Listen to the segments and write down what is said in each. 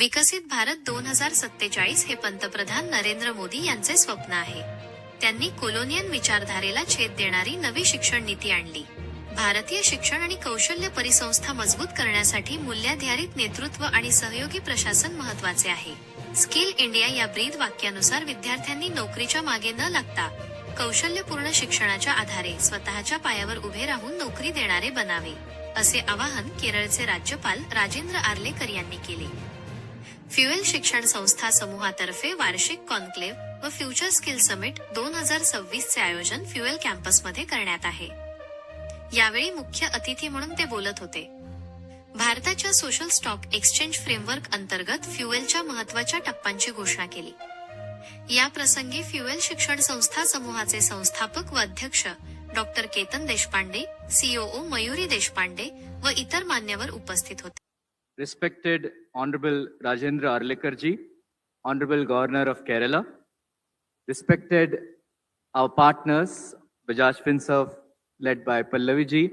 विकसित भारत 2047 हे पंतप्रधान नरेंद्र मोदी यांचे स्वप्न आहे. त्यांनी कोलोनियन विचारधारेला छेद देणारी नवी शिक्षण नीती आणली. भारतीय शिक्षण आणि कौशल्य परिसंस्था मजबूत करण्यासाठी मूल्याधारित नेतृत्व आणि सहयोगी प्रशासन महत्वाचे आहे. स्किल इंडिया या ब्रीद वाक्यानुसार विद्यार्थ्यांनी नोकरीच्या मागे न लागता कौशल्यपूर्ण शिक्षणाच्या आधारे स्वतःच्या पायावर उभे राहून नोकरी देणारे बनावे, असे आवाहन केरळचे राज्यपाल राजेंद्र आर्लेकर यांनी केले. फ्युएल शिक्षण संस्था समूहातर्फे वार्षिक कॉन्क्लेव्ह व फ्युचर स्किल समिट 2026 चे आयोजन फ्युएल कॅम्पसमध्ये करण्यात आहे. यावेळी मुख्य अतिथी म्हणून ते बोलत होते. भारताच्या सोशल स्टॉक एक्सचेंज फ्रेमवर्क अंतर्गत फ्युएलच्या महत्वाच्या टप्प्यांची घोषणा केली. या प्रसंगी फ्युएल शिक्षण संस्था समूहाचे संस्थापक व अध्यक्ष डॉक्टर केतन देशपांडे, सीओओ मयुरी देशपांडे व इतर मान्यवर उपस्थित होते. Respected Honorable Rajendra Arlekar ji, Honorable Governor of Kerala, respected our partners, Bajaj Finserv led by Pallavi ji,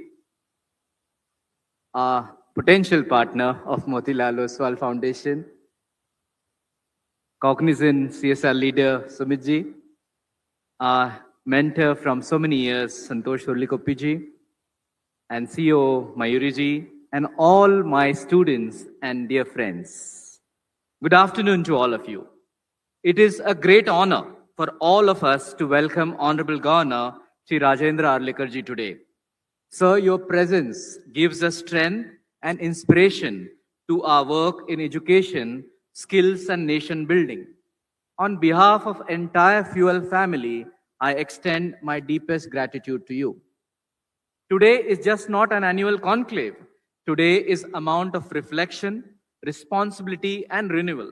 our potential partner of Motilal Oswal Foundation, Cognizant CSR leader Sumit ji, our mentor from so many years Santosh Urlikoppi ji, and CEO Mayuri ji, and all my students and dear friends. Good afternoon to all of you. It is a great honor for all of us to welcome Honorable Governor Shri Rajendra Arlekar ji today. Sir, your presence gives us strength and inspiration to our work in education, skills and nation building. On behalf of entire Fuel family, I extend my deepest gratitude to you. Today is just not an annual conclave. Today is a amount of reflection, responsibility, and renewal.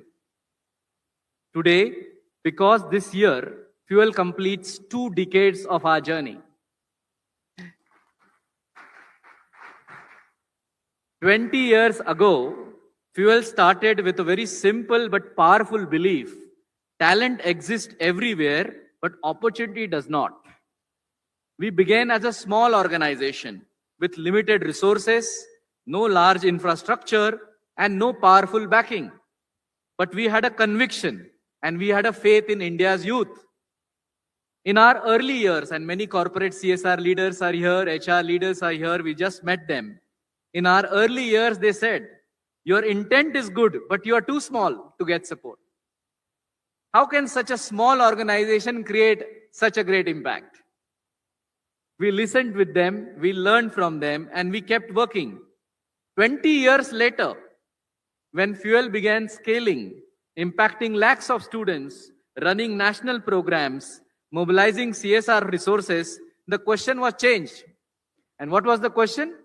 Today, because this year, Fuel completes 2 decades of our journey. 20 years ago, Fuel started with a very simple but powerful belief. Talent exists everywhere, but opportunity does not. We began as a small organization with limited resources, no large infrastructure, and no powerful backing. But we had a conviction and we had a faith in India's youth. In our early years, and many corporate CSR leaders are here, HR leaders are here, we just met them. In our early years, they said, your intent is good, but you are too small to get support. How can such a small organization create such a great impact? We listened with them, we learned from them, and we kept working. 20 years later, when Fuel began scaling, impacting lakhs of students, running national programs, mobilizing CSR resources, the question was changed. And what was the question?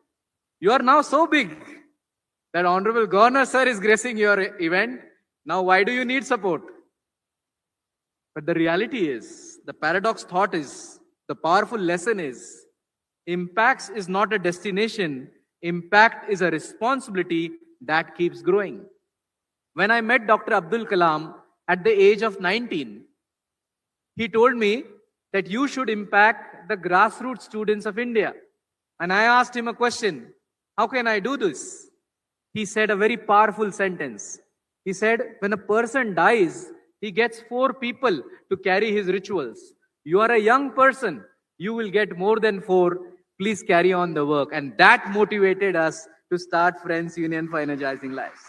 You are now so big that Honorable Governor Sir is gracing your event. Now why do you need support? But the reality is, the paradox thought is, the powerful lesson is, impacts is not a destination. Impact is a responsibility that keeps growing. When I met Dr. Abdul Kalam at the age of 19, he told me that you should impact the grassroots students of India. And I asked him a question, how can I do this? He said a very powerful sentence. He said, when a person dies, he gets 4 people to carry his rituals. You are a young person, you will get more than 4. Please carry on the work. And that motivated us to start Friends Union for Energizing Lives.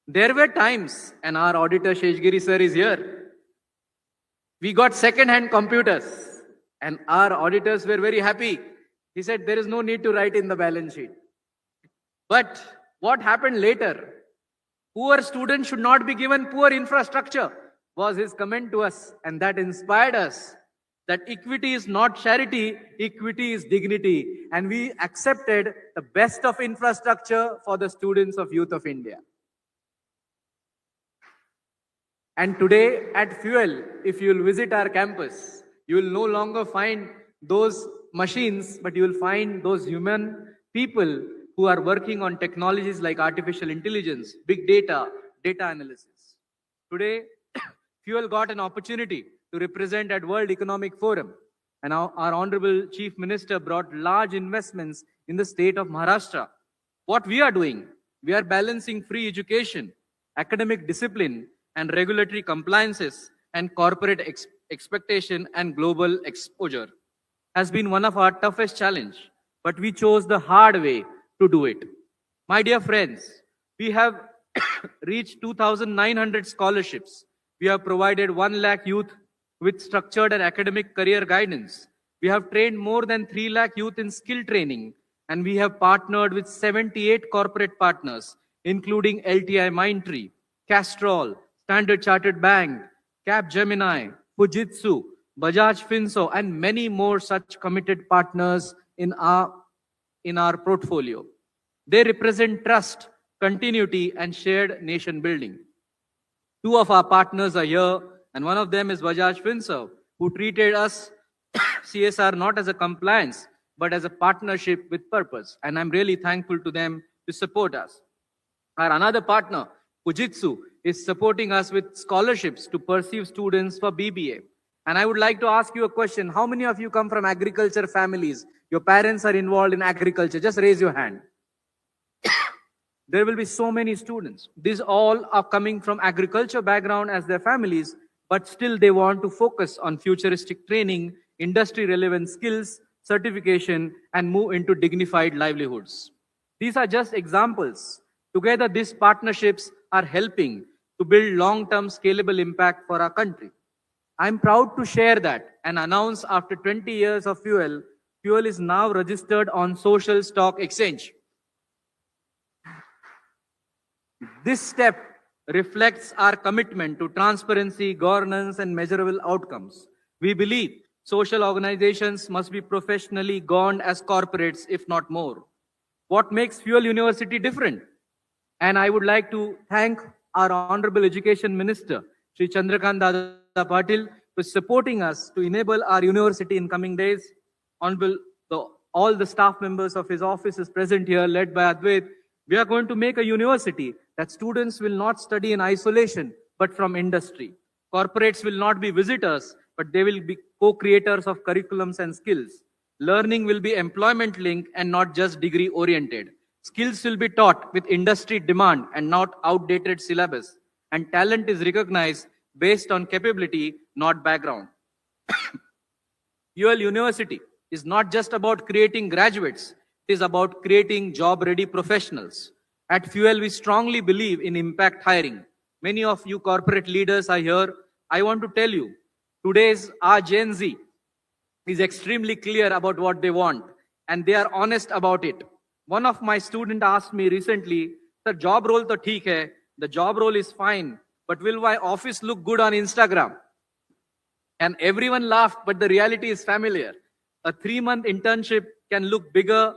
There were times, and our auditor Sheshgiri sir is here, we got second-hand computers, and our auditors were very happy. He said, there is no need to write in the balance sheet. But what happened later? Poor students should not be given poor infrastructure, was his comment to us, and that inspired us. That equity is not charity, equity is dignity. And we accepted the best of infrastructure for the students of Youth of India. And today at Fuel, if you will visit our campus, you will no longer find those machines, but you will find those human people who are working on technologies like artificial intelligence, big data, data analysis. Today, Fuel got an opportunity to represent at World Economic Forum. And our Honorable Chief Minister brought large investments in the state of Maharashtra. What we are doing, we are balancing free education, academic discipline, and regulatory compliances, and corporate expectation and global exposure. Has been one of our toughest challenge, but we chose the hard way to do it. My dear friends, we have reached 2,900 scholarships. We have provided 1 lakh youth with structured and academic career guidance. We have trained more than 3 lakh youth in skill training, and we have partnered with 78 corporate partners, including LTI Mindtree, Castrol, Standard Chartered Bank, Capgemini, Fujitsu, Bajaj Finso, and many more such committed partners in our portfolio. They represent trust, continuity, and shared nation building. Two of our partners are here, and one of them is Bajaj Finserv, who treated us CSR not as a compliance, but as a partnership with purpose. And I'm really thankful to them to support us. Our another partner, Fujitsu, is supporting us with scholarships to pursue students for BBA. And I would like to ask you a question. How many of you come from agriculture families? Your parents are involved in agriculture. Just raise your hand. There will be so many students. These all are coming from agriculture background as their families, but still they want to focus on futuristic training, industry relevant skills, certification, and move into dignified livelihoods. These are just examples. Together, these partnerships are helping to build long-term scalable impact for our country. I'm proud to share that and announce after 20 years of Fuel is now registered on Social Stock Exchange. This step reflects our commitment to transparency, governance, and measurable outcomes. We believe social organizations must be professionally governed as corporates, if not more. What makes Fuel University different? And I would like to thank our Honorable Education Minister, Sri Chandrakant Dada Patil, for supporting us to enable our university in coming days. All the staff members of his office is present here, led by Advait. We are going to make a university that students will not study in isolation, but from industry. Corporates will not be visitors, but they will be co-creators of curriculums and skills. Learning will be employment linked and not just degree oriented. Skills will be taught with industry demand and not outdated syllabus. And talent is recognized based on capability, not background. UL University is not just about creating graduates, it is about creating job-ready professionals. At Fuel, we strongly believe in impact hiring. Many of you corporate leaders are here. I want to tell you, our Gen Z is extremely clear about what they want, and they are honest about it. One of my students asked me recently, "Sir, job role to theek hai, the job role is fine, but will my office look good on Instagram?" And everyone laughed, but the reality is familiar. A 3-month internship can look bigger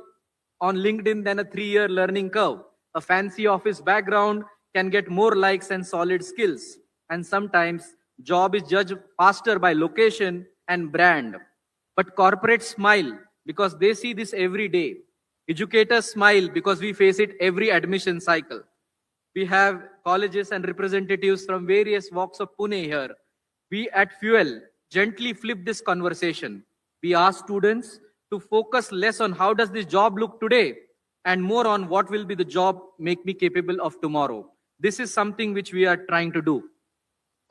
on LinkedIn than a 3-year learning curve. A fancy office background can get more likes and solid skills. And sometimes job is judged faster by location and brand. But corporates smile because they see this every day. Educators smile because we face it every admission cycle. We have colleges and representatives from various walks of Pune here. We at Fuel gently flip this conversation. We ask students to focus less on how does this job look today and more on what will be the job make me capable of tomorrow. This is something which we are trying to do.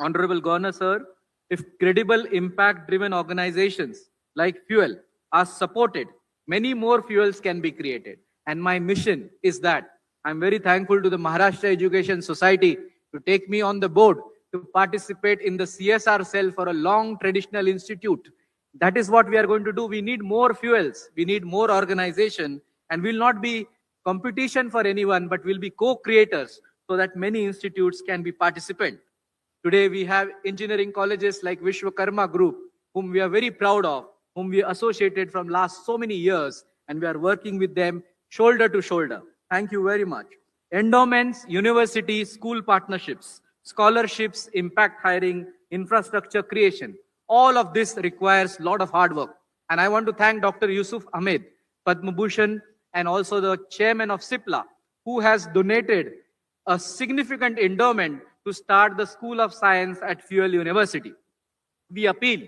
Honorable Governor Sir, if credible impact-driven organizations like Fuel are supported, many more fuels can be created. And my mission is that I'm very thankful to the Maharashtra Education Society to take me on the board to participate in the CSR cell for a long traditional institute. That is what we are going to do. We need more fuels. We need more organization, and we'll not be competition for anyone, but we'll be co-creators so that many institutes can be participant. Today we have engineering colleges like Vishwakarma Group, whom we are very proud of, whom we associated from last so many years, and we are working with them shoulder to shoulder. Thank you very much. Endowments, university, school partnerships, scholarships, impact hiring, infrastructure creation. All of this requires a lot of hard work. And I want to thank Dr. Yusuf Ahmed, Padma Bhushan, and also the chairman of CIPLA, who has donated a significant endowment to start the School of Science at Fuel University. We appeal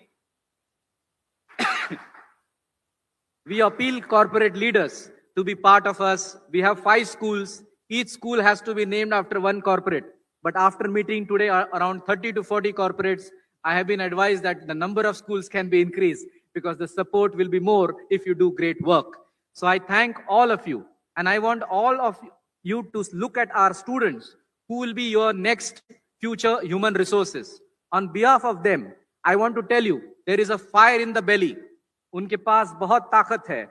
corporate leaders to be part of us. We have 5 schools. Each school has to be named after one corporate. But after meeting today around 30 to 40 corporates, I have been advised that the number of schools can be increased because the support will be more if you do great work. So I thank all of you, and I want all of you to look at our students who will be your next future human resources. On behalf of them, I want to tell you, there is a fire in the belly. उनके pass बहुत ताकत है.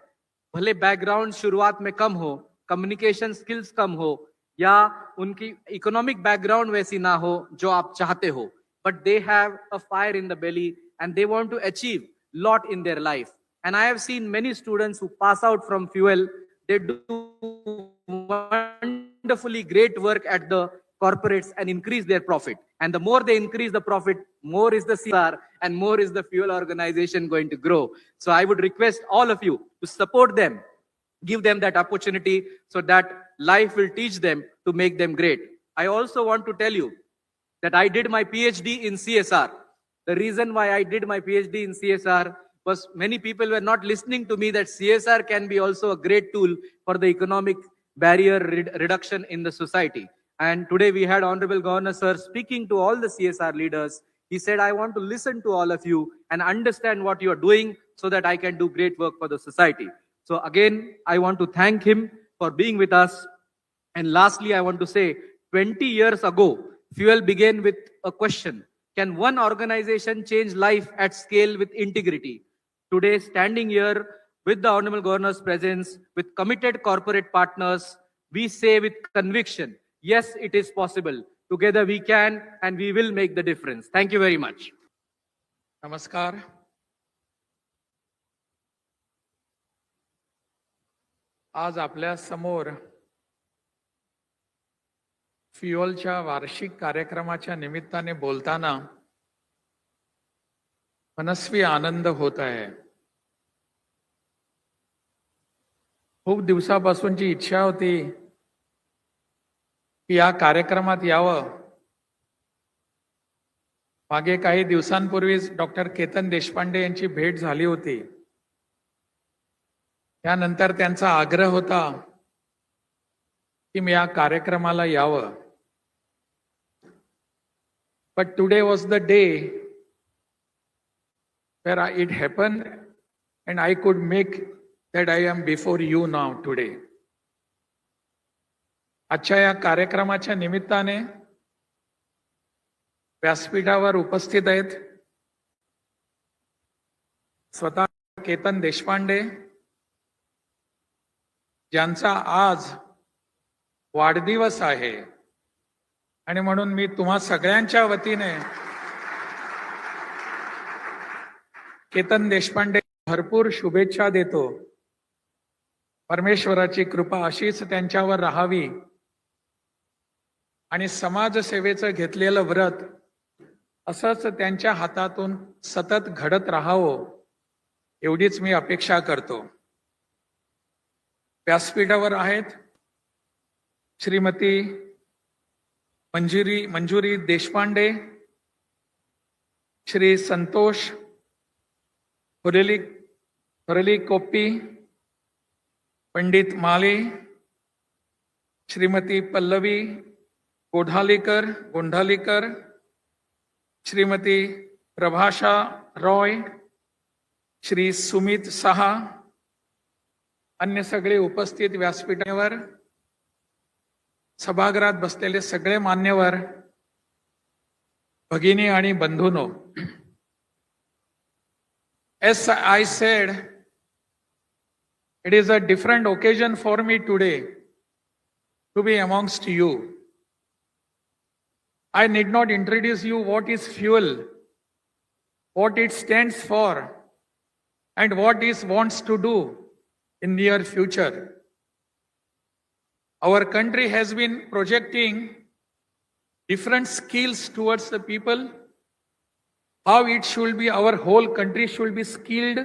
भले background शुरुआत में कम हो, communication skills कम हो, या उनकी इकोनॉमिक बैकग्राउंड वैसी ना हो जो आप चाहते हो, but they have a fire in the belly and they want to achieve lot in their life. And I have seen many students who pass out from Fuel. They do wonderfully great work at the corporates and increase their profit. And the more they increase the profit, more is the CSR and more is the Fuel organization going to grow. So I would request all of you to support them, give them that opportunity so that life will teach them to make them great. I also want to tell you that I did my PhD in CSR. The reason why I did my PhD in CSR was many people were not listening to me that CSR can be also a great tool for the economic barrier reduction in the society. And today we had Honorable Governor Sir speaking to all the CSR leaders. He said, I want to listen to all of you and understand what you are doing so that I can do great work for the society. So again, I want to thank him for being with us. And lastly, I want to say, 20 years ago, Fuel began with a question. Can one organization change life at scale with integrity? Today, standing here with the Honorable Governor's presence, with committed corporate partners, we say with conviction, yes, it is possible. Together we can and we will make the difference. Thank you very much. नमस्कार. आज आपल्या समोर फ्युअलच्या वार्षिक कार्यक्रमाच्या निमित्ताने बोलताना मनस्वी आनंद होत आहे. खूप दिवसापासूनची इच्छा होती की या कार्यक्रमात यावं. मागे काही दिवसांपूर्वीच डॉक्टर केतन देशपांडे यांची भेट झाली होती. त्यानंतर त्यांचा आग्रह होता की मी या कार्यक्रमाला यावं. But today was the day where it happened and I could make that I am before you now today. आजच्या या कार्यक्रमाच्या निमित्ताने व्यासपीठावर उपस्थित आहेत स्वतः केतन देशपांडे, ज्यांचा आज वाढदिवस आहे. आणि म्हणून मी तुम्हा सगळ्यांच्या वतीने केतन देशपांडे भरपूर शुभेच्छा देतो. परमेश्वराची कृपा अशीच त्यांच्यावर राहावी आणि समाजसेवेचं घेतलेलं व्रत असंच त्यांच्या हातातून सतत घडत राहावं एवढीच मी अपेक्षा करतो. व्यासपीठावर आहेत श्रीमती मंजुरी देशपांडे, श्री संतोष हुरेली कोप्पी, पंडित माले, श्रीमती पल्लवी गोंढालीकर, श्रीमती प्रभाषा रॉय, श्री सुमित साहा, अन्य सगळे उपस्थित व्यासपीठावर सभागृहात बसलेले सगळे मान्यवर, भगिनी आणि बंधूंनो. As I said, it is a different occasion for me today to be amongst you. I need not introduce you what is Fuel, what it stands for, and what it wants to do in near future. Our country has been projecting different skills towards the people, how it should be, our whole country should be skilled,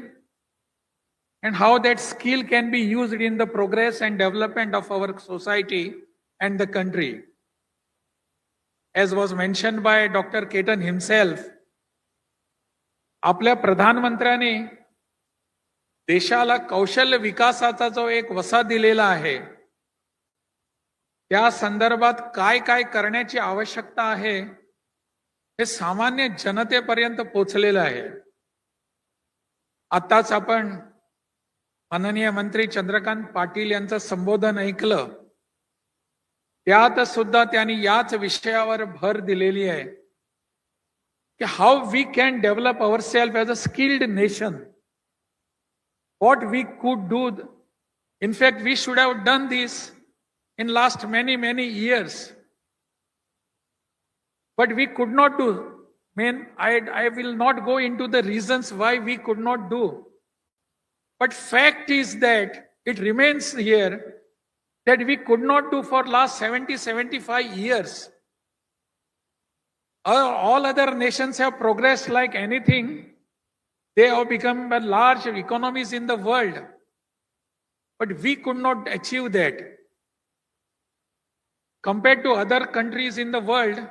and how that skill can be used in the progress and development of our society and the country. As was mentioned by Dr. Ketan himself, आपल्या प्रधानमंत्र्यांनी देशाला कौशल्य विकासाचा जो एक वसा दिलेला आहे, त्या संदर्भात काय काय करण्याची आवश्यकता आहे हे सामान्य जनतेपर्यंत पोहोचलेलं आहे. आताच आपण माननीय मंत्री चंद्रकांत पाटील यांचं संबोधन ऐकलं. त्यात सुद्धा त्यांनी याच विषयावर भर दिलेली आहे की how we can develop our self as a skilled nation. What we could do, in fact, we should have done this in last many years, but we could not do. I will not go into the reasons why we could not do. But fact is that it remains here that we could not do for last 75 years. All other nations have progressed like anything. They have become large economies in the world, but we could not achieve that. Compared to other countries in the world,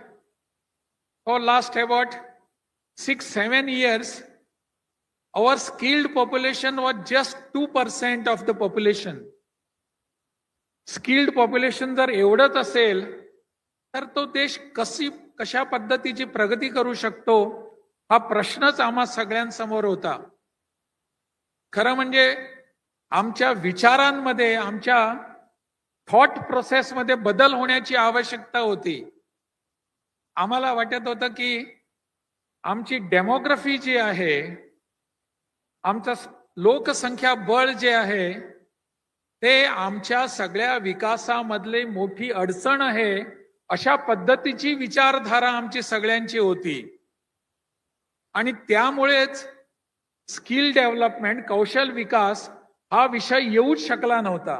for last about 6-7 years, our skilled population was just 2% of the population. Skilled population जर एवढंच असेल तर तो देश कशा पद्धतीची प्रगती करू शकतो हा प्रश्नच आम्हा सगळ्यांसमोर होता. खरं म्हणजे आमच्या विचारांमध्ये, आमच्या थॉट प्रोसेसमध्ये बदल होण्याची आवश्यकता होती. आम्हाला वाटत होतं की आमची डेमोग्राफी जी आहे, आमचं लोकसंख्या बळ जे आहे ते आमच्या सगळ्या विकासामधली मोठी अडचण आहे, अशा पद्धतीची विचारधारा आमची सगळ्यांची होती. आणि त्यामुळेच स्किल डेव्हलपमेंट, कौशल विकास हा विषय येऊच शकला नव्हता.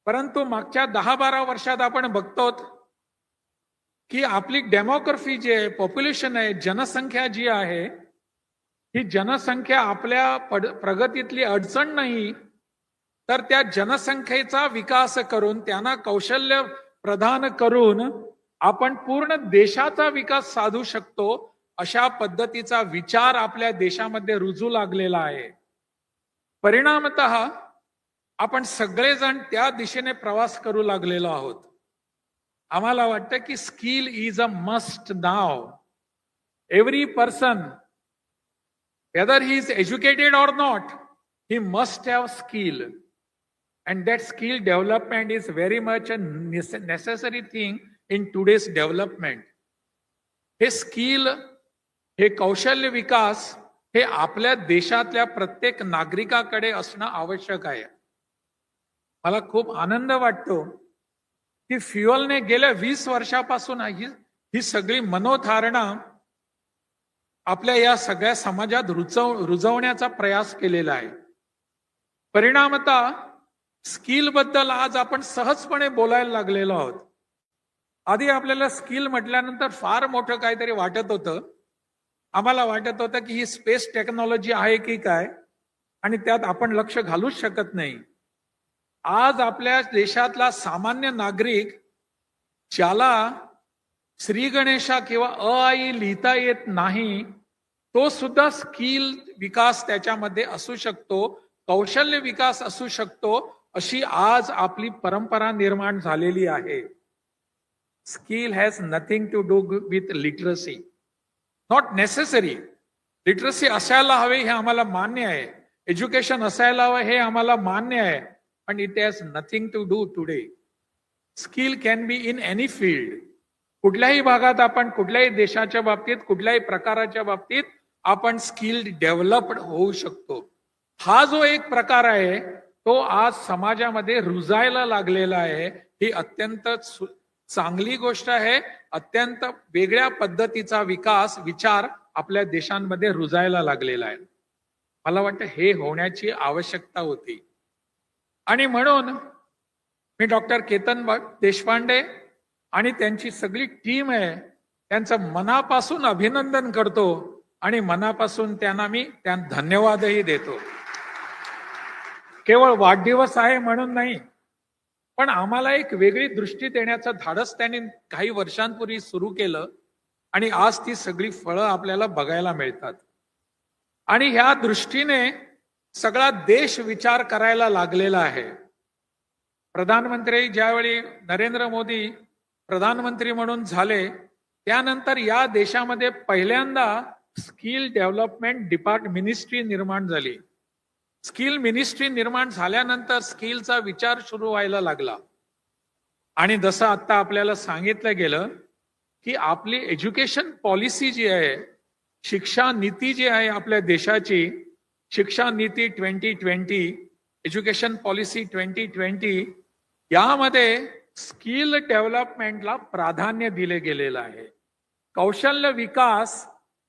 परंतु मागच्या 10-12 वर्षात आपण बघतो की आपली डेमोग्राफी जी आहे, पॉप्युलेशन आहे, जनसंख्या जी आहे, ही जनसंख्या आपल्या प्रगतीतली अडचण नाही, तर त्या जनसंख्येचा विकास करून, त्यांना कौशल्य प्रदान करून आपण पूर्ण देशाचा विकास साधू शकतो, अशा पद्धतीचा विचार आपल्या देशामध्ये रुजू लागलेला आहे. परिणामतः आपण सगळेजण त्या दिशेने प्रवास करू लागलेलो आहोत. आम्हाला वाटतं की skill is a must now. Every person, whether he is educated or not, he must have skill, and that skill development is very much a necessary thing in today's development. हे स्किल, हे कौशल्य विकास हे आपल्या देशातल्या प्रत्येक नागरिकाकडे असणं आवश्यक आहे. मला खूप आनंद वाटतो की फ्युअलने गेल्या 20 वर्षापासून ही सगळी मनोधारणा आपल्या या सगळ्या समाजात रुजवण्याचा प्रयास केलेला आहे. परिणामतः स्किल बद्दल आज आपण सहजपणे बोलायला लागलेलो आहोत. आधी आपल्याला स्किल म्हटल्यानंतर फार मोठं काहीतरी वाटत होतं. आम्हाला वाटत होतं की ही स्पेस टेक्नॉलॉजी आहे की काय, आणि त्यात आपण लक्ष घालूच शकत नाही. आज आपल्या देशातला सामान्य नागरिक ज्याला श्री गणेशा किंवा अ आई लिहिता येत नाही, तो सुद्धा स्किल विकास त्याच्यामध्ये असू शकतो, कौशल्य विकास असू शकतो, अशी आज आपली परंपरा निर्माण झालेली आहे. Skill has nothing to do with literacy. Not necessary. Literacy असायला हवे हे आम्हाला मान्य आहे, एज्युकेशन असायला हवं हे आम्हाला मान्य आहे, पण it has nothing to do today. Skill can be in any field. कुठल्याही भागात आपण, कुठल्याही देशाच्या बाबतीत, कुठल्याही प्रकाराच्या बाबतीत आपण स्किल डेव्हलप्ड होऊ शकतो. हा जो एक प्रकार आहे तो आज समाजामध्ये रुजायला लागलेला आहे. ही अत्यंत चांगली गोष्ट आहे. अत्यंत वेगळ्या पद्धतीचा विचार आपल्या देशांमध्ये रुजायला लागलेला आहे. मला वाटतं हे होण्याची आवश्यकता होती. आणि म्हणून मी डॉक्टर केतन देशपांडे आणि त्यांची सगळी टीम आहे, त्यांचं मनापासून अभिनंदन करतो आणि मनापासून त्यांना मी धन्यवादही देतो. केवळ वाढदिवस आहे म्हणून नाही, पण आम्हाला एक वेगळी दृष्टी देण्याचं धाडस त्यांनी काही वर्षांपूर्वी सुरू केलं आणि आज ती सगळी फळं आपल्याला बघायला मिळतात. आणि ह्या दृष्टीने सगळा देश विचार करायला लागलेला आहे. प्रधानमंत्री ज्यावेळी नरेंद्र मोदी प्रधानमंत्री म्हणून झाले त्यानंतर या देशामध्ये पहिल्यांदा स्किल डेव्हलपमेंट मिनिस्ट्री निर्माण झाली. स्किल मिनिस्ट्री निर्माण झाल्यानंतर स्किलचा विचार सुरू व्हायला लागला. आणि जसं आता आपल्याला सांगितलं गेलं की आपली एज्युकेशन पॉलिसी जी आहे, शिक्षा नीती जी आहे आपल्या देशाची, शिक्षा नीती 2020, एज्युकेशन पॉलिसी 2020, यामध्ये स्किल डेव्हलपमेंटला प्राधान्य दिले गेलेलं आहे. कौशल्य विकास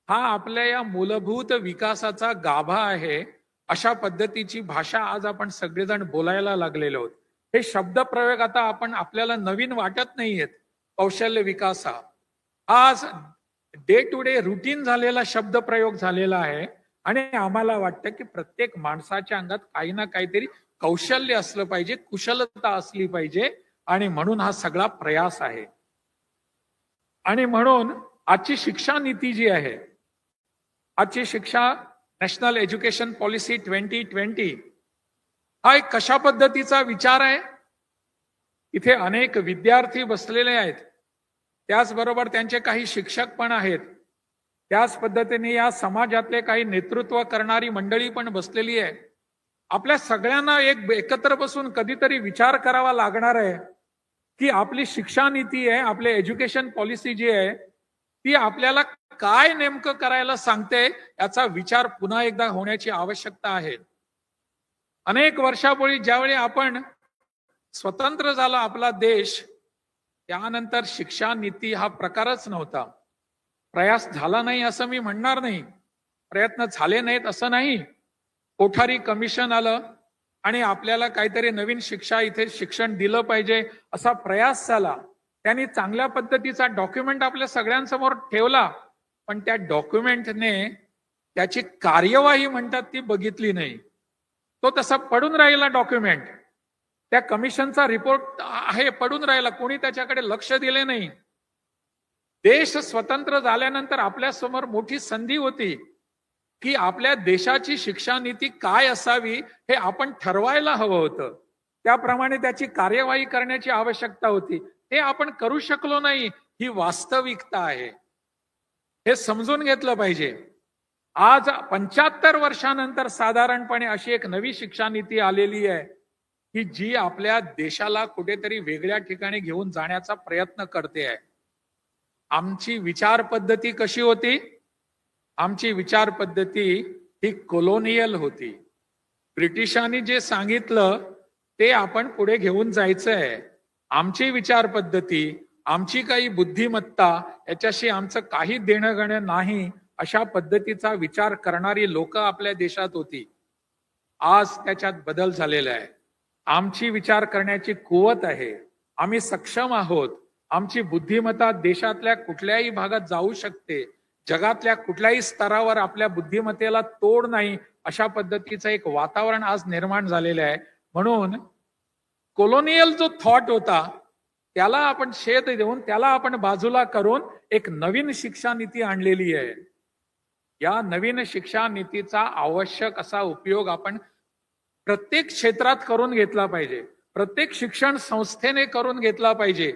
हा आपल्या या मूलभूत विकासाचा गाभा आहे, अशा पद्धतीची भाषा आज आपण सगळेजण बोलायला लागलेलो आहोत. हे शब्दप्रयोग आता आपल्याला नवीन वाटत नाहीयेत. कौशल्य विकास हा आज डे टू डे रुटीन झालेला शब्दप्रयोग झालेला आहे. आणि आम्हाला वाटतं की प्रत्येक माणसाच्या अंगात काही ना काहीतरी कौशल्य असलं पाहिजे, कुशलता असली पाहिजे. आणि म्हणून हा सगळा प्रयास आहे. आणि म्हणून आजची शिक्षा नीती जी आहे, आजची शिक्षा नॅशनल एज्युकेशन पॉलिसी 2020, हा एक कशा पद्धतीचा विचार आहे. इथे अनेक विद्यार्थी बसलेले आहेत, त्याचबरोबर त्यांचे काही शिक्षक पण आहेत, त्याच पद्धतीने या समाजातले काही नेतृत्व करणारी मंडळी पण बसलेली आहे. आपल्या सगळ्यांना एकत्र बसून कधीतरी विचार करावा लागणार आहे की आपली शिक्षा नीती आहे, आपली एज्युकेशन पॉलिसी जी आहे ती आपल्याला काय नेमकं करायला सांगते, याचा विचार पुन्हा एकदा होण्याची आवश्यकता आहे. अनेक वर्षापूर्वी ज्यावेळी आपण स्वतंत्र झाला आपला देश, त्यानंतर शिक्षा नीती हा प्रकारच नव्हता. प्रयास झाला नाही असं मी म्हणणार नाही, प्रयत्न झाले नाहीत असं नाही. कोठारी कमिशन आलं आणि आपल्याला काहीतरी नवीन शिक्षा इथे शिक्षण दिलं पाहिजे असा प्रयास झाला. त्यांनी चांगल्या पद्धतीचा डॉक्युमेंट आपल्या सगळ्यांसमोर ठेवला, पण त्या डॉक्युमेंटने त्याची कार्यवाही म्हणतात ती बघितली नाही. तो तसा पडून राहिला डॉक्युमेंट. त्या कमिशनचा रिपोर्ट आहे पडून राहिला, कोणी त्याच्याकडे लक्ष दिले नाही. देश स्वतंत्र झाल्यानंतर आपल्या समोर मोठी संधी होती की आपल्या देशाची शिक्षा नीती काय असावी हे आपण ठरवायला हवं होतं. त्याप्रमाणे त्याची कार्यवाही करण्याची आवश्यकता होती. हे आपण करू शकलो नाही, ही वास्तविकता आहे. हे समजून घेतलं पाहिजे. आज 75 वर्षानंतर साधारणपणे अशी एक नवी शिक्षा नीती आलेली आहे की जी आपल्या देशाला कुठेतरी वेगळ्या ठिकाणी घेऊन जाण्याचा प्रयत्न करते आहे. आमची विचार पद्धती कशी होती? आमची विचार पद्धती ही कॉलोनियल होती. ब्रिटिशांनी जे सांगितलं ते आपण पुढे घेऊन जायचं आहे. आमची विचार पद्धती, आमची काही बुद्धिमत्ता याच्याशी आमचं काही देणं घेणं नाही, अशा पद्धतीचा विचार करणारी लोक आपल्या देशात होती. आज त्याच्यात बदल झालेला आहे. आमची विचार करण्याची कुवत आहे, आम्ही सक्षम आहोत. आमची बुद्धिमत्ता देशातल्या कुठल्याही भागात जाऊ शकते. जगातल्या कुठल्याही स्तरावर आपल्या बुद्धिमत्तेला तोड नाही, अशा पद्धतीचं एक वातावरण आज निर्माण झालेलं आहे. म्हणून कॉलोनियल जो थॉट होता त्याला आपण छेद देऊन, त्याला आपण बाजूला करून एक नवीन शिक्षा नीती आणलेली आहे. या नवीन शिक्षा नीतीचा आवश्यक असा उपयोग आपण प्रत्येक क्षेत्रात करून घेतला पाहिजे, प्रत्येक शिक्षण संस्थेने करून घेतला पाहिजे.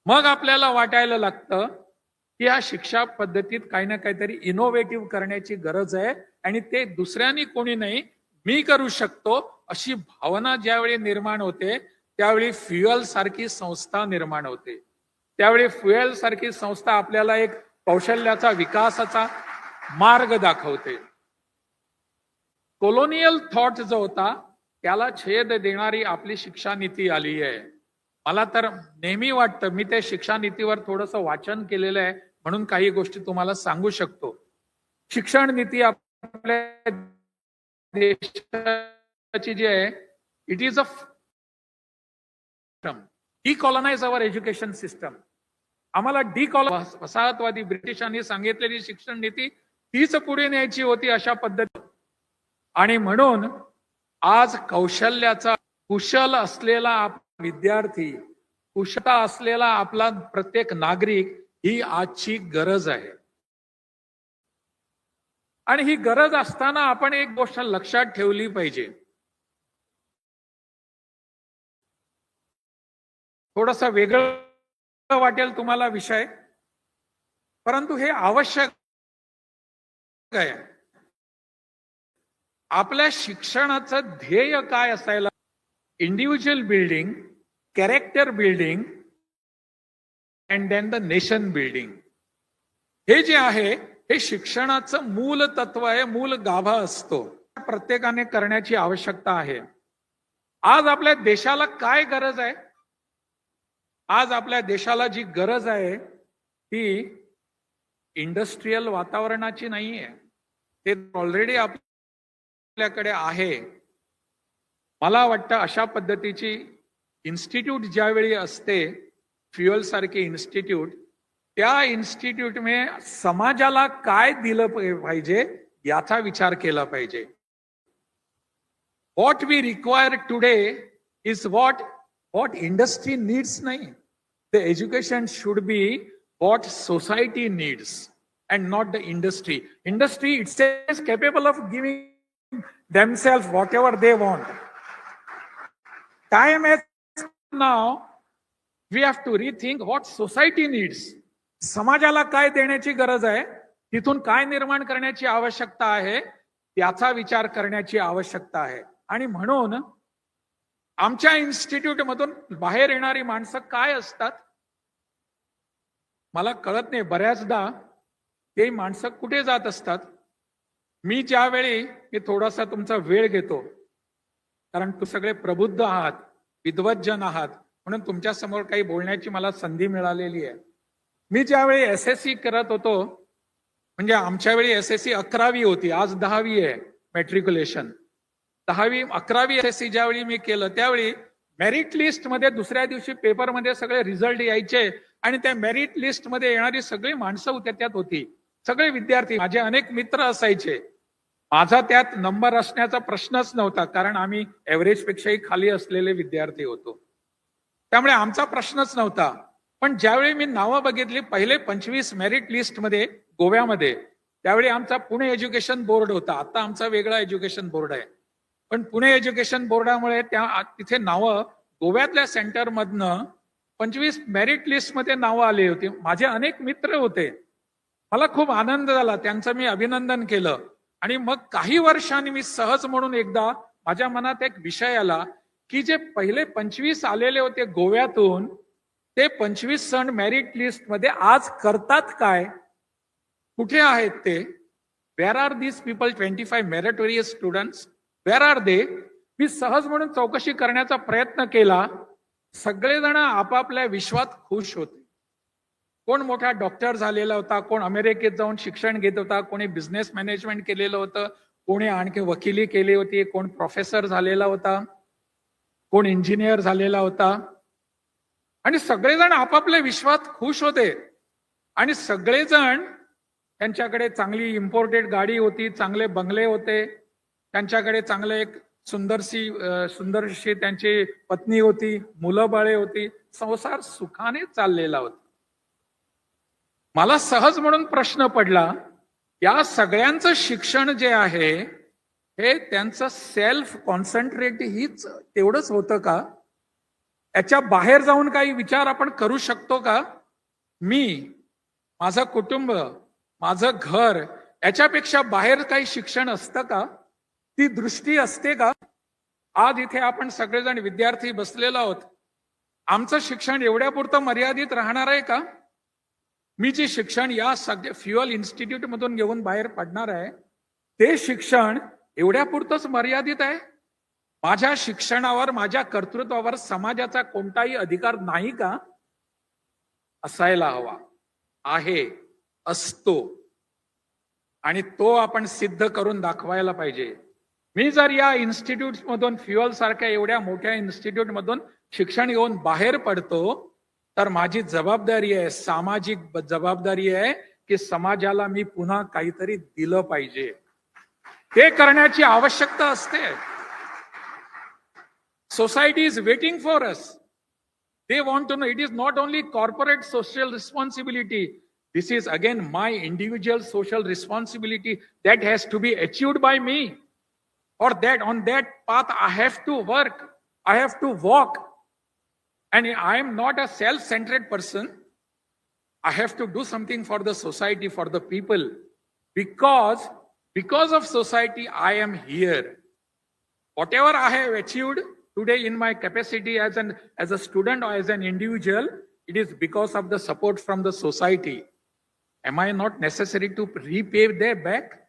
मग आपल्याला वाटायला लागतं की या शिक्षा पद्धतीत काही ना काहीतरी इनोव्हेटिव्ह करण्याची गरज आहे आणि ते दुसऱ्यांनी कोणी नाही, मी करू शकतो, अशी भावना ज्यावेळी निर्माण होते त्यावेळी फ्युएल सारखी संस्था निर्माण होते. त्यावेळी फ्युएल सारखी संस्था आपल्याला एक कौशल्याचा विकासाचा मार्ग दाखवते. कॉलोनियल थॉट जो होता त्याला छेद देणारी आपली शिक्षा नीती आली आहे. मला तर नेहमी वाटतं, मी त्या शिक्षा नीतीवर थोडंसं वाचन केलेलं आहे म्हणून काही गोष्टी तुम्हाला सांगू शकतो. शिक्षण नीती आपल्या देशाची जी आहे, it is a decolonise our education system. आम्हाला वसाहतवादी ब्रिटिशांनी सांगितलेली शिक्षण नीती तीच पुढे न्यायची होती अशा पद्धती. आणि म्हणून आज कौशल्याचा कुशल असलेला विद्यार्थी, कुशलता असलेला आपला प्रत्येक नागरिक ही आजची गरज आहे. आणि ही गरज असताना आपण एक गोष्ट लक्षात ठेवली पाहिजे. थोडासा वेगळं वाटेल तुम्हाला विषय, परंतु हे आवश्यक आहे. आपल्या शिक्षणाचं ध्येय काय असायला? Individual building, character building and then the nation building. हे जे आहे हे शिक्षणाचं मूल तत्व आहे, मूल गाभा असतो. प्रत्येकाने करण्याची आवश्यकता आहे. आज आपल्या देशाला काय गरज आहे? आज आपल्या देशाला जी गरज आहे ती इंडस्ट्रियल वातावरणाची नाहीये. ते ऑलरेडी आपल्याकडे आहे. मला वाटतं अशा पद्धतीची इन्स्टिट्यूट ज्यावेळी असते, फ्युएल सारखे इन्स्टिट्यूट, त्या इन्स्टिट्यूट में समाजाला काय दिलं पाहिजे याचा विचार केला पाहिजे. What we require today is what industry needs नाही. The education should be what society needs and not the industry. Industry itself is capable of giving themselves whatever they want. Time is now. We have to rethink what society needs. समाजाला काय देण्याची गरज आहे, तिथून काय निर्माण करण्याची आवश्यकता आहे, त्याचा विचार करण्याची आवश्यकता आहे. आणि म्हणून आमच्या इन्स्टिट्यूट मधून बाहेर येणारी माणसं काय असतात मला कळत नाही. बऱ्याचदा ते माणसं कुठे जात असतात. मी थोडासा तुमचा वेळ घेतो, कारण तू सगळे प्रबुद्ध आहात, विद्वज्जन आहात, म्हणून तुमच्या समोर काही बोलण्याची मला संधी मिळालेली आहे. मी ज्यावेळी एसएससी करत होतो, म्हणजे आमच्या वेळी एसएससी 11वी होती, आज 10वी आहे मॅट्रिक्युलेशन. 11वी एसएससी ज्यावेळी मी केलं त्यावेळी मेरिट लिस्ट मध्ये दुसऱ्या दिवशी पेपरमध्ये सगळे रिझल्ट यायचे आणि त्या मेरिट लिस्ट मध्ये येणारी सगळी माणसं त्यात होती, सगळे विद्यार्थी. माझे अनेक मित्र असायचे. माझा त्यात नंबर असण्याचा प्रश्नच नव्हता, कारण आम्ही एव्हरेज पेक्षाही खाली असलेले विद्यार्थी होतो, त्यामुळे आमचा प्रश्नच नव्हता. पण ज्यावेळी मी नावं बघितली पहिले 25 मेरिट लिस्ट मध्ये गोव्यामध्ये, त्यावेळी आमचा पुणे एज्युकेशन बोर्ड होता. आता आमचा वेगळा एज्युकेशन बोर्ड आहे. पण पुणे एज्युकेशन बोर्डामुळे तिथे नावं गोव्यातल्या सेंटर मधनं 25 मेरिट लिस्ट मध्ये नावं आली होती. माझे अनेक मित्र होते. मला खूप आनंद झाला, त्यांचं मी अभिनंदन केलं. आणि मग काही वर्षांनी मी सहज म्हणून एकदा माझ्या मनात एक विषय आला की जे पहिले 25 आलेले होते गोव्यातून, ते 25 जण मेरिट लिस्ट मध्ये आज करतात काय, कुठे आहेत ते? Where are these people? 25 meritorious students, where are they? मी सहज म्हणून चौकशी करण्याचा प्रयत्न केला. सगळेजण आपापल्या विश्वात खुश होते. कोण मोठा डॉक्टर झालेला होता, कोण अमेरिकेत जाऊन शिक्षण घेत होता, कोणी बिझनेस मॅनेजमेंट केलेलं होतं, कोणी आणखी वकिली केली होती, कोण प्रोफेसर झालेला होता, कोण इंजिनियर झालेला होता. आणि सगळेजण आपापल्या विश्वात खुश होते. आणि सगळेजण, त्यांच्याकडे चांगली इम्पोर्टेड गाडी होती, चांगले बंगले होते, त्यांच्याकडे चांगले एक सुंदरशी त्यांची पत्नी होती, मुलं बाळे होती, संसार सुखाने चाललेला होता. मला सहज म्हणून प्रश्न पडला, या सगळ्यांचं शिक्षण जे आहे हे त्यांचं सेल्फ कॉन्सन्ट्रेट हीच तेवढंच होतं का? याच्या बाहेर जाऊन काही विचार आपण करू शकतो का? मी, माझं कुटुंब, माझं घर, याच्यापेक्षा बाहेर काही शिक्षण असतं का? ती दृष्टी असते का? आज इथे आपण सगळेजण विद्यार्थी बसलेलो आहोत. आमचं शिक्षण एवढ्यापुरतं मर्यादित राहणार आहे का? मी जे शिक्षण या सगळ्या फ्युएल इन्स्टिट्यूट मधून घेऊन बाहेर पडणार आहे, ते शिक्षण एवढ्यापुरतंच मर्यादित आहे? माझ्या शिक्षणावर, माझ्या कर्तृत्वावर समाजाचा कोणताही अधिकार नाही का? असायला हवा, आहे, असतो. आणि तो आपण सिद्ध करून दाखवायला पाहिजे. मी जर या इन्स्टिट्यूट मधून, फ्युएल सारख्या एवढ्या मोठ्या इन्स्टिट्यूट मधून शिक्षण घेऊन बाहेर पडतो, तर माझी जबाबदारी आहे, सामाजिक जबाबदारी आहे की समाजाला मी पुन्हा काहीतरी दिलं पाहिजे. ते करण्याची आवश्यकता असते. Society is waiting for us. They want to know. It is not only corporate social responsibility. This is again my individual social responsibility that has to be achieved by me. Or that on that path I have to work, I have to walk. And I am not a self-centered person. I have to do something for the society, for the people. Because of society, I am here. Whatever I have achieved today in my capacity as a student or as an individual, it is because of the support from the society. Am I not necessary to repay their back?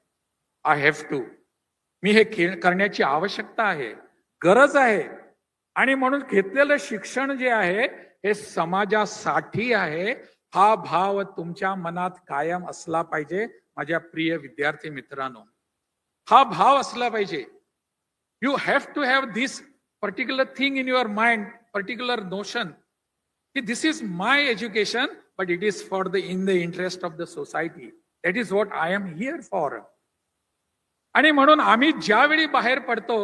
I have to. मी हे करण्याची आवश्यकता आहे, गरज आहे. आणि म्हणून घेतलेलं शिक्षण जे आहे हे समाजासाठी आहे. हा भाव तुमच्या मनात कायम असला पाहिजे माझ्या प्रिय विद्यार्थी मित्रांनो. हा भाव असला पाहिजे. You have to have this particular thing in your mind, particular notion. This is my education, but it is for in the interest of the society. That is what I am here for. आणि म्हणून आम्ही ज्यावेळी बाहेर पडतो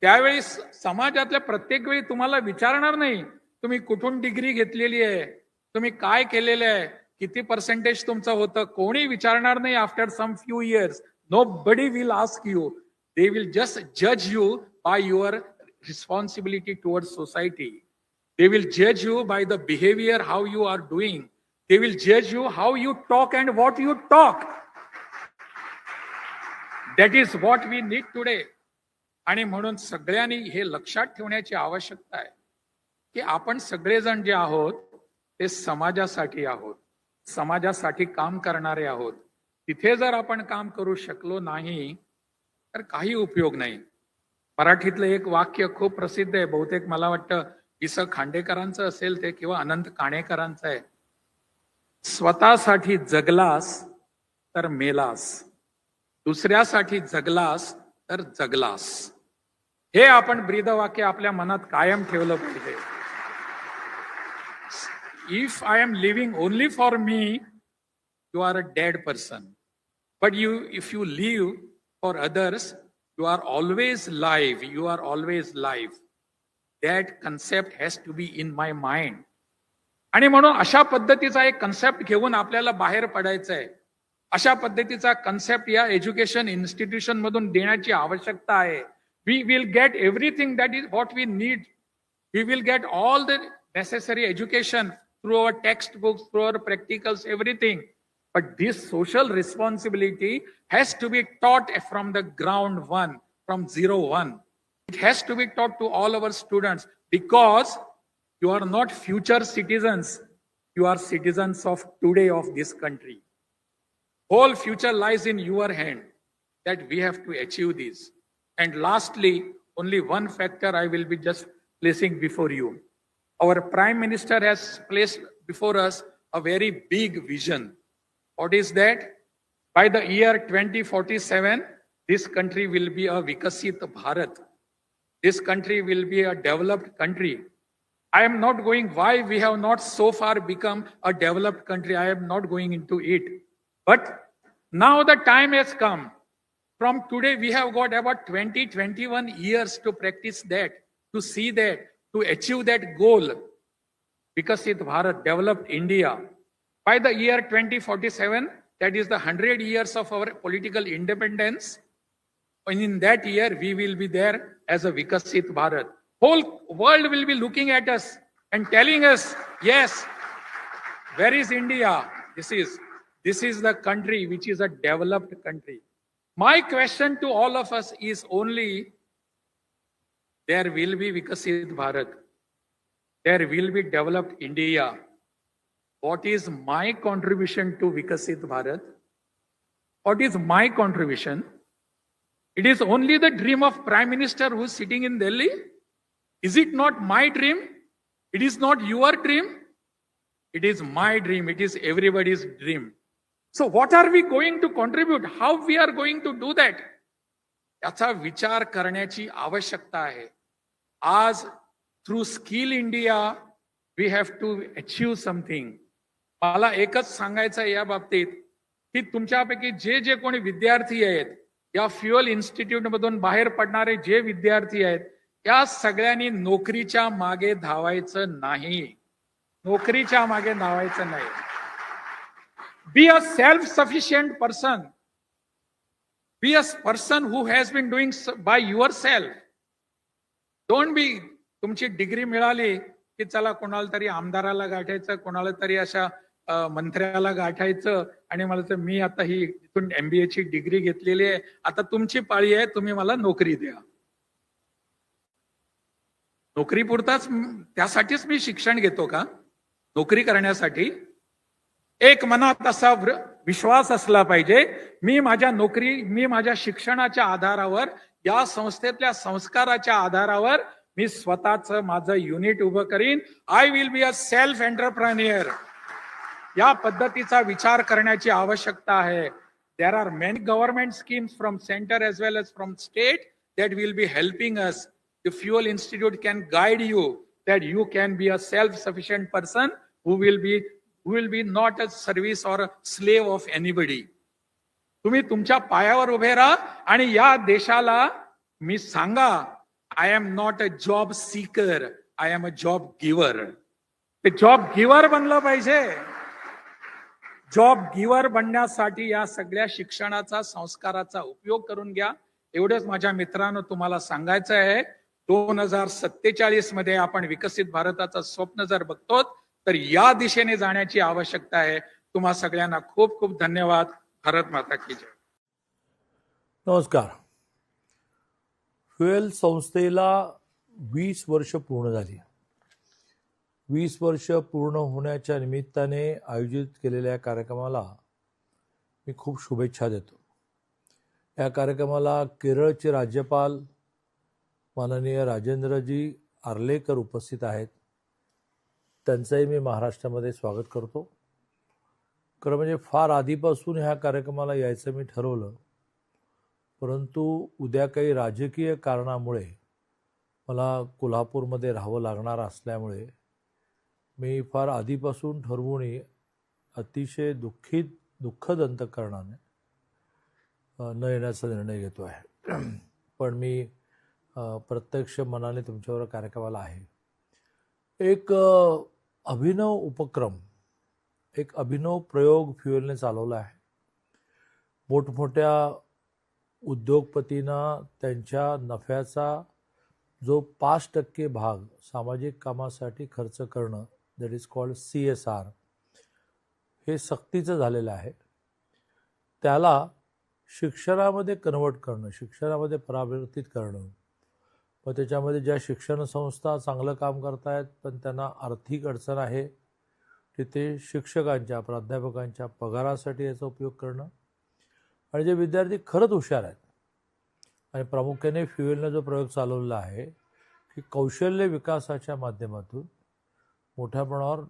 त्यावेळी समाजातल्या प्रत्येक वेळी तुम्हाला विचारणार नाही तुम्ही कुठून डिग्री घेतलेली आहे, तुम्ही काय केलेलं आहे, किती पर्सेंटेज तुमचं होतं. कोणी विचारणार नाही. After some few years nobody will ask you. They will just judge you by your responsibility towards society. They will judge you by the behavior, how you are doing. They will judge you how you talk and what you talk. That is what we need today. आणि म्हणून सगळ्यांनी हे लक्षात ठेवण्याची आवश्यकता आहे की आपण सगळेजण जे आहोत ते समाजासाठी आहोत, समाजासाठी काम करणारे आहोत. तिथे जर आपण काम करू शकलो नाही तर काही उपयोग नाही. मराठीतलं एक वाक्य खूप प्रसिद्ध आहे, बहुतेक मला वाटतं वि.स. खांडेकरांचं असेल ते किंवा अनंत काणेकरांचं आहे. स्वतःसाठी जगलास तर मेलास, दुसऱ्यासाठी जगलास तर जगलास. हे आपण ब्रीदवाक्य आपल्या मनात कायम ठेवलं पाहिजे. If I am living only for me, you are a dead person. But if you live for others, you are always live. You are always live. That concept has to be in my mind. आणि म्हणून अशा पद्धतीचा एक concept घेऊन आपल्याला बाहेर पडायचं आहे. अशा पद्धतीचा कन्सेप्ट या एज्युकेशन इन्स्टिट्यूशन मधून देण्याची आवश्यकता आहे. We will get everything that is what we need. We will get all the necessary education through our textbooks, through our practicals, everything. But this social responsibility has to be taught from the ground one, from 0-1. It has to be taught to all our students because you are not future citizens. You are citizens of today of this country. Whole future lies in your hand that we have to achieve this. And lastly, only one factor I will be just placing before you. Our Prime Minister has placed before us a very big vision. What is that? By the year 2047, this country will be a Vikasit Bharat. This country will be a developed country. I am not going why we have not so far become a developed country. I am not going into it. But now the time has come. From today, we have got about 21 years to practice that, to see that, to achieve that goal. Vikasit Bharat, developed India. By the year 2047, that is the 100 years of our political independence. And in that year, we will be there as a Vikasit Bharat. Whole world will be looking at us and telling us, yes, where is India? This is the country which is a developed country. My question to all of us is only, there will be Vikasit Bharat. There will be developed India. What is my contribution to Vikasit Bharat? What is my contribution? It is only the dream of Prime Minister who is sitting in Delhi. Is it not my dream? It is not your dream. It is my dream. It is everybody's dream. So what are we going to contribute? How we are going to do that? याचा विचार करण्याची आवश्यकता आहे. आज through Skill India, we have to achieve something. मला एकच सांगायचं आहे या बाबतीत की तुमच्यापैकी जे जे कोणी विद्यार्थी आहेत, या फ्युअल इन्स्टिट्यूट मधून बाहेर पडणारे जे विद्यार्थी आहेत, या सगळ्यांनी नोकरीच्या मागे धावायचं नाही. नोकरीच्या मागे धावायचं नाही. Be a self-sufficient person. Be a person who has been doing by yourself. Don't be तुमची डिग्री मिळाली की चला कोणाला तरी आमदाराला गाठायचं, कोणाला तरी अशा मंत्र्याला गाठायचं आणि मला तर मी आता ही इथून MBA ची डिग्री घेतलेली आहे, आता तुमची पाळी आहे, तुम्ही मला नोकरी द्या. नोकरी पुरताच त्यासाठीच मी शिक्षण घेतो का? नोकरी करण्यासाठी? एक मनात असा विश्वास असला पाहिजे, मी माझ्या शिक्षणाच्या आधारावर, या संस्थेतल्या संस्काराच्या आधारावर मी स्वतःचं माझं युनिट उभं करीन. I will be a self entrepreneur. या पद्धतीचा विचार करण्याची आवश्यकता आहे. There are many government schemes from centre as well as from state that will be helping us. The Fuel Institute can guide you that you can be a self-sufficient person who will be not a service or a slave of anybody. तुम्ही तुमच्या पायावर उभे राहा आणि या देशाला मी सांगा, I am not a job seeker, I am a job giver. ते जॉब गिव्हर बनलं पाहिजे. जॉब गिव्हर बनण्यासाठी या सगळ्या शिक्षणाचा, संस्काराचा उपयोग करून घ्या. एवढंच माझ्या मित्रांनो तुम्हाला सांगायचं आहे. 2047 मध्ये आपण विकसित भारताचं स्वप्न जर बघतो तर या दिशेने जाण्याची आवश्यकता आहे. तुम्हा सगळ्यांना खूप खूप धन्यवाद. भारत माता की जय. नमस्कार. फ्युएल संस्थेला 20 वर्ष पूर्ण झाली. 20 वर्ष पूर्ण होण्याच्या निमित्ताने आयोजित केलेल्या कार्यक्रमाला मी खूप शुभेच्छा देतो. या कार्यक्रमाला केरळचे राज्यपाल माननीय राजेंद्रजी आर्लेकर उपस्थित आहेत. त्यांचंही मी महाराष्ट्रामध्ये स्वागत करतो. खरं म्हणजे फार आधीपासून ह्या कार्यक्रमाला यायचं मी ठरवलं, परंतु उद्या काही राजकीय कारणामुळे मला कोल्हापूरमध्ये राहावं लागणार असल्यामुळे मी फार आधीपासून ठरवून अतिशय दुःखद अंतःकरणाने न येण्याचा निर्णय घेतो आहे. पण मी प्रत्यक्ष मनाने तुमच्यावर कार्यक्रमाला आहे. एक अभिनव उपक्रम, एक अभिनव प्रयोग फ्युएलने चालवला आहे. मोठमोठ्या उद्योगपतींना त्यांच्या नफ्याचा जो 5% भाग सामाजिक कामासाठी खर्च करणं, दॅट इज कॉल्ड CSR, हे सक्तीचं झालेलं आहे. त्याला शिक्षणामध्ये कन्वर्ट करणं, शिक्षणामध्ये परावर्तित करणं. मग त्याच्यामध्ये ज्या शिक्षण संस्था चांगलं काम करतायत पण त्यांना आर्थिक अडचण आहे, तिथे शिक्षकांच्या, प्राध्यापकांच्या पगारासाठी याचा उपयोग करणं. आणि जे विद्यार्थी खरंच हुशार आहेत, आणि प्रामुख्याने फ्युएलने जो प्रयोग चालवला आहे की कौशल्य विकासाच्या माध्यमातून मोठ्या प्रमाणावर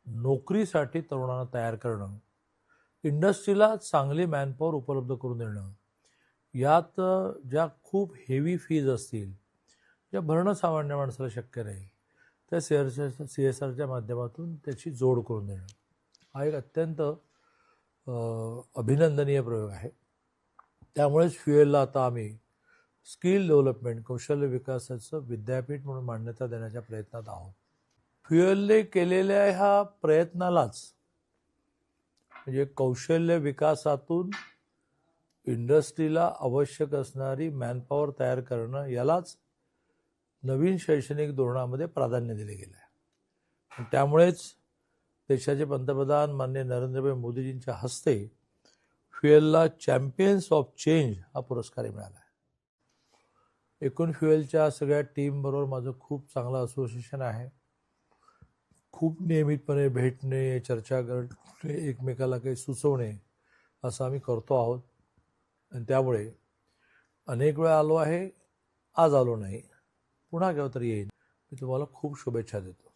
नोकरीसाठी तरुणांना तयार करणं, इंडस्ट्रीला चांगली मॅनपॉवर उपलब्ध करून देणं, यात ज्या खूप हेवी फीज असतील, ज्या भरणं सामान्य माणसाला शक्य नाही, त्या CSRच्या माध्यमातून त्याची जोड करून देणं हा एक अत्यंत अभिनंदनीय प्रयोग आहे. त्यामुळेच फ्युएलला आता आम्ही स्किल डेव्हलपमेंट, कौशल्य विकासाचं विद्यापीठ म्हणून मान्यता देण्याच्या प्रयत्नात आहोत. फ्युएलने केलेल्या ह्या प्रयत्नालाच, म्हणजे कौशल्य विकासातून इंडस्ट्रीला आवश्यक असणारी मॅनपॉवर तयार करणं, यालाच नवीन शैक्षणिक धोरणामध्ये प्राधान्य दिले गेलं आहे. त्यामुळेच देशाचे पंतप्रधान माननीय नरेंद्रभाई मोदीजींच्या हस्ते फ्युएलला चॅम्पियन्स ऑफ चेंज हा पुरस्कार मिळाला आहे. एकूण फ्युएलच्या सगळ्या टीमबरोबर माझं खूप चांगलं असोसिएशन आहे. खूप नियमितपणे भेटणे, चर्चा करणे, एकमेकाला काही सुचवणे असं आम्ही करतो आहोत. आणि त्यामुळे अनेक वेळा आलो आहे, आज आलो नाही, पुन्हा केव्हा तरी येईन. मी तुम्हाला खूप शुभेच्छा देतो.